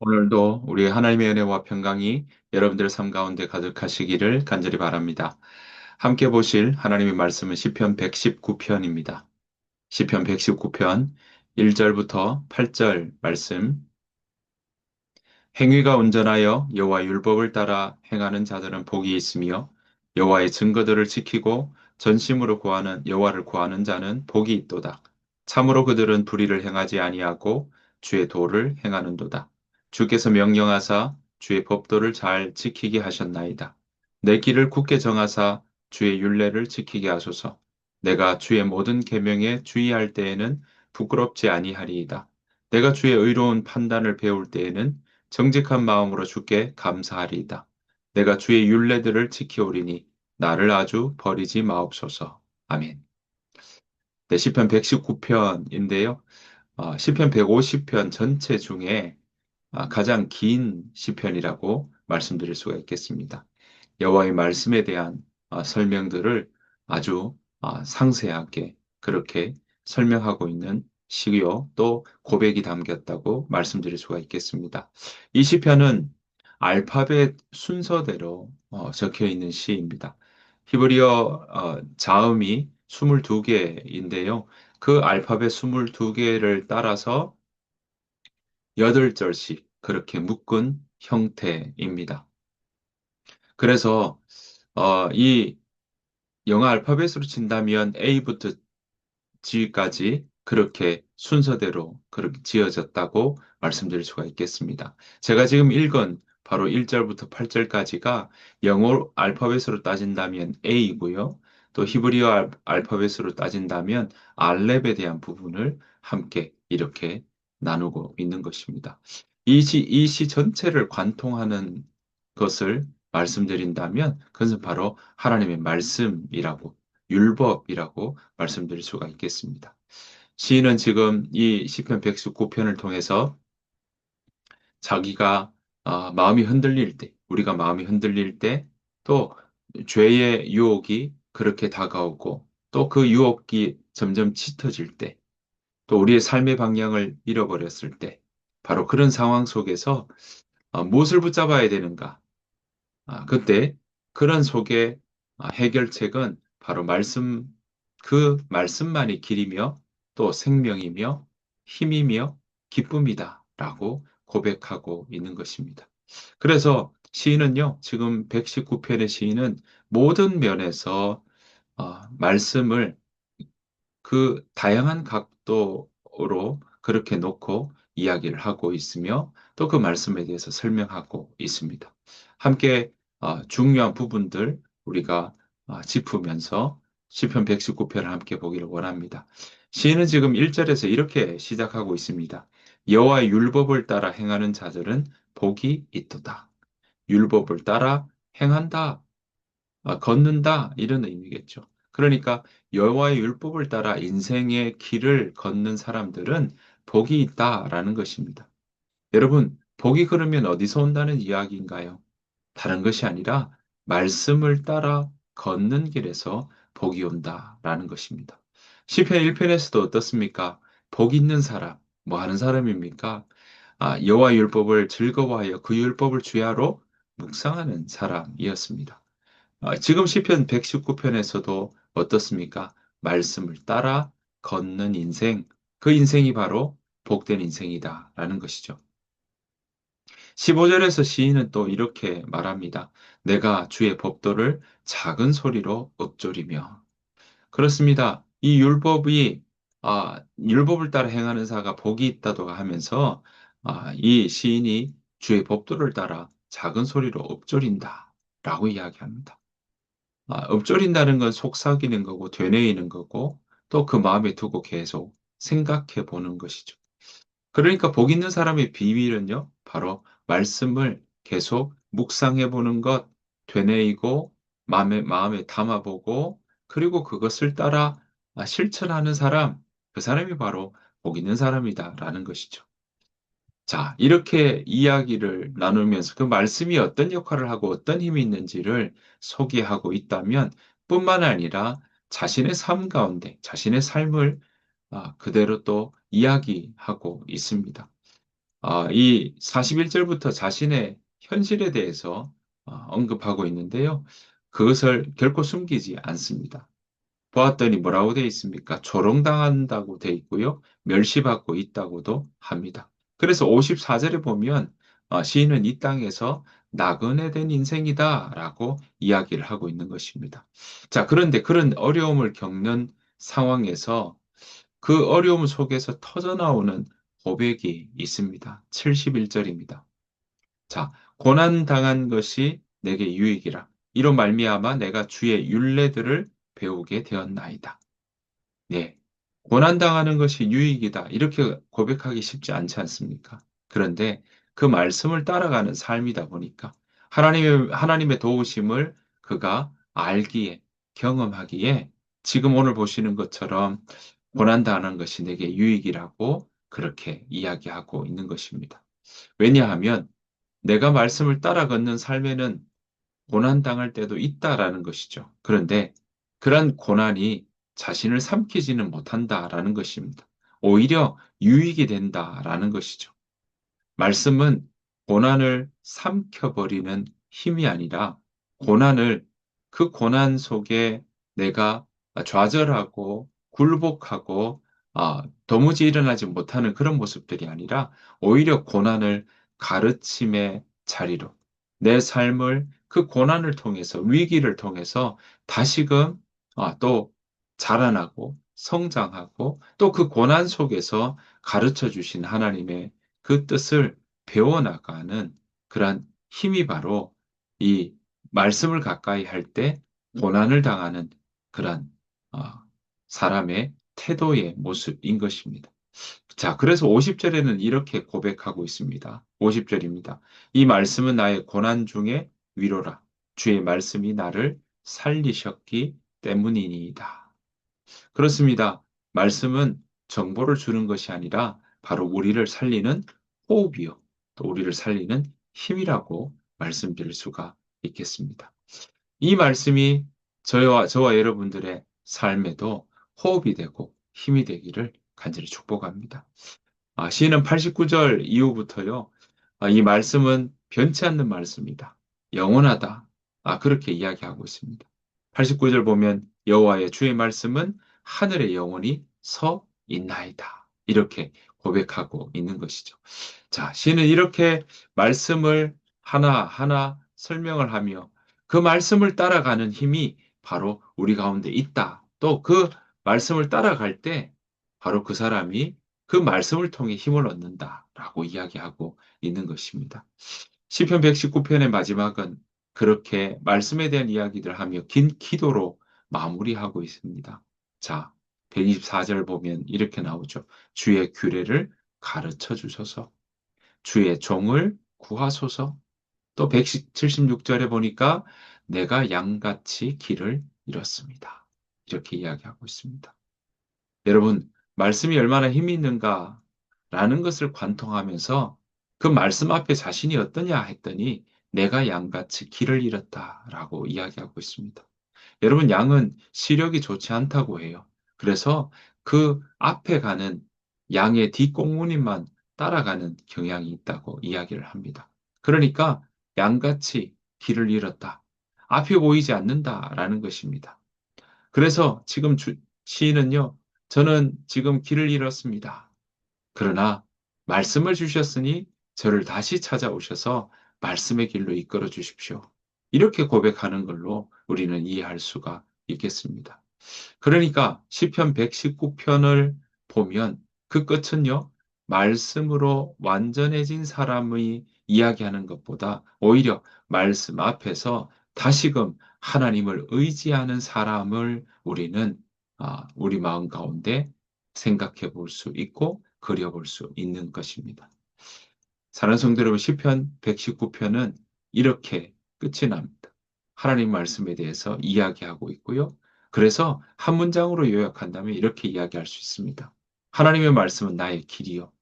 오늘도 우리 하나님의 은혜와 평강이 여러분들 삶 가운데 가득하시기를 간절히 바랍니다. 함께 보실 하나님의 말씀은 시편 119편입니다. 시편 119편 1절부터 8절 말씀. 행위가 온전하여 여호와 율법을 따라 행하는 자들은 복이 있으며 여호와의 증거들을 지키고 전심으로 구하는 여호와를 구하는 자는 복이 있도다. 참으로 그들은 불의를 행하지 아니하고 주의 도를 행하는도다. 주께서 명령하사 주의 법도를 잘 지키게 하셨나이다. 내 길을 굳게 정하사 주의 율례를 지키게 하소서. 내가 주의 모든 계명에 주의할 때에는 부끄럽지 아니하리이다. 내가 주의 의로운 판단을 배울 때에는 정직한 마음으로 주께 감사하리이다. 내가 주의 율례들을 지키오리니 나를 아주 버리지 마옵소서. 아멘. 네, 시편 119편인데요. 시편 150편 전체 중에 가장 긴 시편이라고 말씀드릴 수가 있겠습니다. 여호와의 말씀에 대한 설명들을 아주 상세하게 그렇게 설명하고 있는 시요 또 고백이 담겼다고 말씀드릴 수가 있겠습니다. 이 시편은 알파벳 순서대로 적혀 있는 시입니다. 히브리어 자음이 22개인데요. 그 알파벳 22개를 따라서 8절씩 그렇게 묶은 형태입니다. 그래서 이 영어 알파벳으로 친다면 A부터 G까지 그렇게 순서대로 그렇게 지어졌다고 말씀드릴 수가 있겠습니다. 제가 지금 읽은 바로 1절부터 8절까지가 영어 알파벳으로 따진다면 A이고요. 또 히브리어 알파벳으로 따진다면 알렙에 대한 부분을 함께 이렇게 나누고 있는 것입니다. 이 시 전체를 관통하는 것을 말씀드린다면 그것은 바로 하나님의 말씀이라고 율법이라고 말씀드릴 수가 있겠습니다. 시인은 지금 이 시편 119편을 통해서 자기가 마음이 흔들릴 때, 우리가 마음이 흔들릴 때, 또 죄의 유혹이 그렇게 다가오고, 또 그 유혹이 점점 짙어질 때, 또 우리의 삶의 방향을 잃어버렸을 때, 바로 그런 상황 속에서 무엇을 붙잡아야 되는가? 그때 그런 속에 해결책은 바로 그 말씀만이 길이며 또 생명이며 힘이며 기쁨이다 라고 고백하고 있는 것입니다. 그래서 시인은요, 지금 119편의 시인은 모든 면에서 말씀을 그 다양한 각도로 그렇게 놓고 이야기를 하고 있으며 또 그 말씀에 대해서 설명하고 있습니다. 함께 중요한 부분들 우리가 짚으면서 시편 119편을 함께 보기를 원합니다. 시인은 지금 1절에서 이렇게 시작하고 있습니다. 여호와의 율법을 따라 행하는 자들은 복이 있도다. 율법을 따라 행한다. 걷는다 이런 의미겠죠. 그러니까 여호와의 율법을 따라 인생의 길을 걷는 사람들은 복이 있다라는 것입니다. 여러분, 복이 그러면 어디서 온다는 이야기인가요? 다른 것이 아니라 말씀을 따라 걷는 길에서 복이 온다라는 것입니다. 시편 1편에서도 어떻습니까? 복 있는 사람, 뭐 하는 사람입니까? 여호와 율법을 즐거워하여 그 율법을 주야로 묵상하는 사람이었습니다. 지금 시편 119편에서도 어떻습니까? 말씀을 따라 걷는 인생, 그 인생이 바로 복된 인생이다라는 것이죠. 15절에서 시인은 또 이렇게 말합니다. 내가 주의 법도를 작은 소리로 읊조리며. 그렇습니다. 이 율법을 따라 행하는 자가 복이 있다고 하면서, 이 시인이 주의 법도를 따라 작은 소리로 읊조린다. 라고 이야기합니다. 읊조린다는 건 속삭이는 거고, 되뇌이는 거고, 또 그 마음에 두고 계속 생각해 보는 것이죠. 그러니까 복 있는 사람의 비밀은요, 바로 말씀을 계속 묵상해 보는 것, 되뇌이고, 마음에 담아보고, 그리고 그것을 따라 실천하는 사람, 그 사람이 바로 복 있는 사람이다라는 것이죠. 자, 이렇게 이야기를 나누면서 그 말씀이 어떤 역할을 하고 어떤 힘이 있는지를 소개하고 있다면 뿐만 아니라 자신의 삶 가운데, 자신의 삶을 그대로 또 이야기하고 있습니다. 이 41절부터 자신의 현실에 대해서 언급하고 있는데요. 그것을 결코 숨기지 않습니다. 보았더니 뭐라고 되어 있습니까? 조롱당한다고 되어 있고요. 멸시받고 있다고도 합니다. 그래서 54절에 보면 시인은 이 땅에서 나그네 된 인생이다라고 이야기를 하고 있는 것입니다. 자, 그런데 그런 어려움을 겪는 상황에서 그 어려움 속에서 터져나오는 고백이 있습니다. 71절입니다. 자, 고난 당한 것이 내게 유익이라. 이로 말미암아 내가 주의 율례들을 배우게 되었나이다. 네. 고난당하는 것이 유익이다. 이렇게 고백하기 쉽지 않지 않습니까? 그런데 그 말씀을 따라가는 삶이다 보니까 하나님의 도우심을 그가 알기에, 경험하기에 지금 오늘 보시는 것처럼 고난당하는 것이 내게 유익이라고 그렇게 이야기하고 있는 것입니다. 왜냐하면 내가 말씀을 따라 걷는 삶에는 고난당할 때도 있다라는 것이죠. 그런데 그런 고난이 자신을 삼키지는 못한다라는 것입니다. 오히려 유익이 된다라는 것이죠. 말씀은 고난을 삼켜버리는 힘이 아니라 고난을 그 고난 속에 내가 좌절하고 굴복하고 도무지 일어나지 못하는 그런 모습들이 아니라 오히려 고난을 가르침의 자리로 내 삶을 그 고난을 통해서 위기를 통해서 다시금 또 자라나고 성장하고 또 그 고난 속에서 가르쳐 주신 하나님의 그 뜻을 배워나가는 그러한 힘이 바로 이 말씀을 가까이 할 때 고난을 당하는 그러한 어, 사람의 태도의 모습인 것입니다. 자, 그래서 50절에는 이렇게 고백하고 있습니다. 50절입니다. 이 말씀은 나의 고난 중에 위로라. 주의 말씀이 나를 살리셨기 때문이니이다. 그렇습니다. 말씀은 정보를 주는 것이 아니라 바로 우리를 살리는 호흡이요. 또 우리를 살리는 힘이라고 말씀드릴 수가 있겠습니다. 이 말씀이 저와 여러분들의 삶에도 호흡이 되고 힘이 되기를 간절히 축복합니다. 시인은 89절 이후부터요. 이 말씀은 변치 않는 말씀이다. 영원하다. 그렇게 이야기하고 있습니다. 89절 보면 여호와의 주의 말씀은 하늘에 영원히 서 있나이다. 이렇게 고백하고 있는 것이죠. 자, 시는 이렇게 말씀을 하나하나 설명을 하며 그 말씀을 따라가는 힘이 바로 우리 가운데 있다. 또 그 말씀을 따라갈 때 바로 그 사람이 그 말씀을 통해 힘을 얻는다라고 이야기하고 있는 것입니다. 시편 119편의 마지막은 그렇게 말씀에 대한 이야기들 하며 긴 기도로 마무리하고 있습니다. 자, 124절 보면 이렇게 나오죠. 주의 규례를 가르쳐 주소서. 주의 종을 구하소서. 또 176절에 보니까 내가 양같이 길을 잃었습니다. 이렇게 이야기하고 있습니다. 여러분, 말씀이 얼마나 힘이 있는가라는 것을 관통하면서 그 말씀 앞에 자신이 어떠냐 했더니 내가 양같이 길을 잃었다라고 이야기하고 있습니다. 여러분, 양은 시력이 좋지 않다고 해요. 그래서 그 앞에 가는 양의 뒷공무니만 따라가는 경향이 있다고 이야기를 합니다. 그러니까 양같이 길을 잃었다. 앞이 보이지 않는다라는 것입니다. 그래서 지금 시인은요, 저는 지금 길을 잃었습니다. 그러나 말씀을 주셨으니 저를 다시 찾아오셔서 말씀의 길로 이끌어 주십시오. 이렇게 고백하는 걸로 우리는 이해할 수가 있겠습니다. 그러니까 시편 119편을 보면 그 끝은요, 말씀으로 완전해진 사람의 이야기하는 것보다 오히려 말씀 앞에서 다시금 하나님을 의지하는 사람을 우리는 우리 마음 가운데 생각해 볼 수 있고 그려볼 수 있는 것입니다. 사랑하는 성도 여러분, 시편 119편은 이렇게 끝이 납니다. 하나님 말씀에 대해서 이야기하고 있고요. 그래서 한 문장으로 요약한다면 이렇게 이야기할 수 있습니다. 하나님의 말씀은 나의 길이요.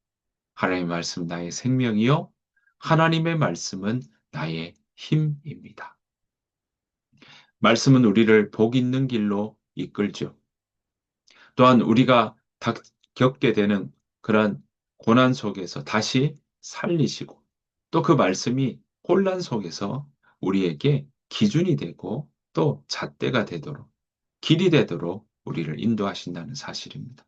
하나님의 말씀은 나의 생명이요. 하나님의 말씀은 나의 힘입니다. 말씀은 우리를 복 있는 길로 이끌죠. 또한 우리가 겪게 되는 그러한 고난 속에서 다시 살리시고 또 그 말씀이 혼란 속에서 우리에게 기준이 되고 또 잣대가 되도록 길이 되도록 우리를 인도하신다는 사실입니다.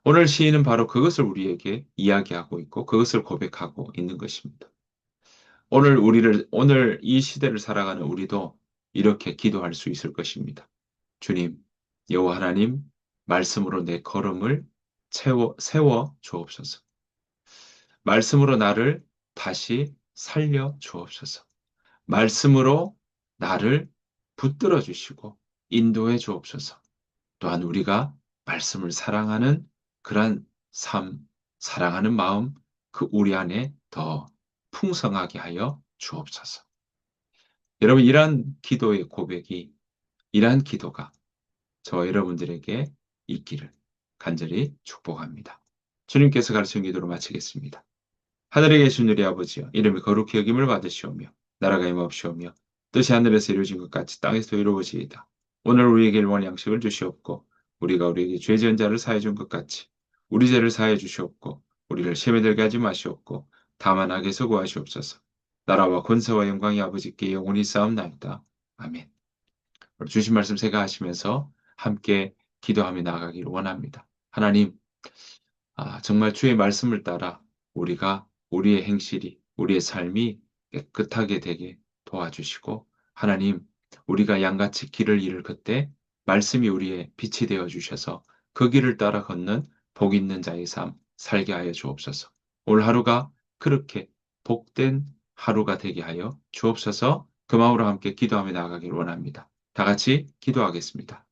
오늘 시인은 바로 그것을 우리에게 이야기하고 있고 그것을 고백하고 있는 것입니다. 오늘 이 시대를 살아가는 우리도 이렇게 기도할 수 있을 것입니다. 주님, 여호와 하나님, 말씀으로 내 걸음을 세워 주옵소서. 말씀으로 나를 다시 살려 주옵소서. 말씀으로 나를 붙들어 주시고 인도해 주옵소서. 또한 우리가 말씀을 사랑하는 그러한 삶, 사랑하는 마음, 그 우리 안에 더 풍성하게 하여 주옵소서. 여러분, 이러한 기도의 고백이, 이러한 기도가 저 여러분들에게 있기를 간절히 축복합니다. 주님께서 가르친 기도로 마치겠습니다. 하늘에 계신 우리 아버지여, 이름이 거룩히 여김을 받으시오며, 나라가 임하옵시오며, 뜻이 하늘에서 이루어진 것 같이 땅에서 이루어지이다. 오늘 우리에게 일용할 양식을 주시옵고, 우리가 우리에게 죄 지은 자를 사해 준 것 같이, 우리 죄를 사해 주시옵고, 우리를 시험에 들게 하지 마시옵고, 다만 악에서 구하시옵소서. 나라와 권세와 영광이 아버지께 영원히 쌓옵나이다. 아멘. 주신 말씀 생각하시면서 함께 기도하며 나아가기를 원합니다. 하나님, 정말 주의 말씀을 따라 우리가 우리의 행실이, 우리의 삶이 깨끗하게 되게 도와주시고, 하나님, 우리가 양같이 길을 잃을 그때 말씀이 우리의 빛이 되어 주셔서 그 길을 따라 걷는 복 있는 자의 삶 살게 하여 주옵소서. 오늘 하루가 그렇게 복된 하루가 되게 하여 주옵소서. 그 마음으로 함께 기도하며 나아가기를 원합니다. 다 같이 기도하겠습니다.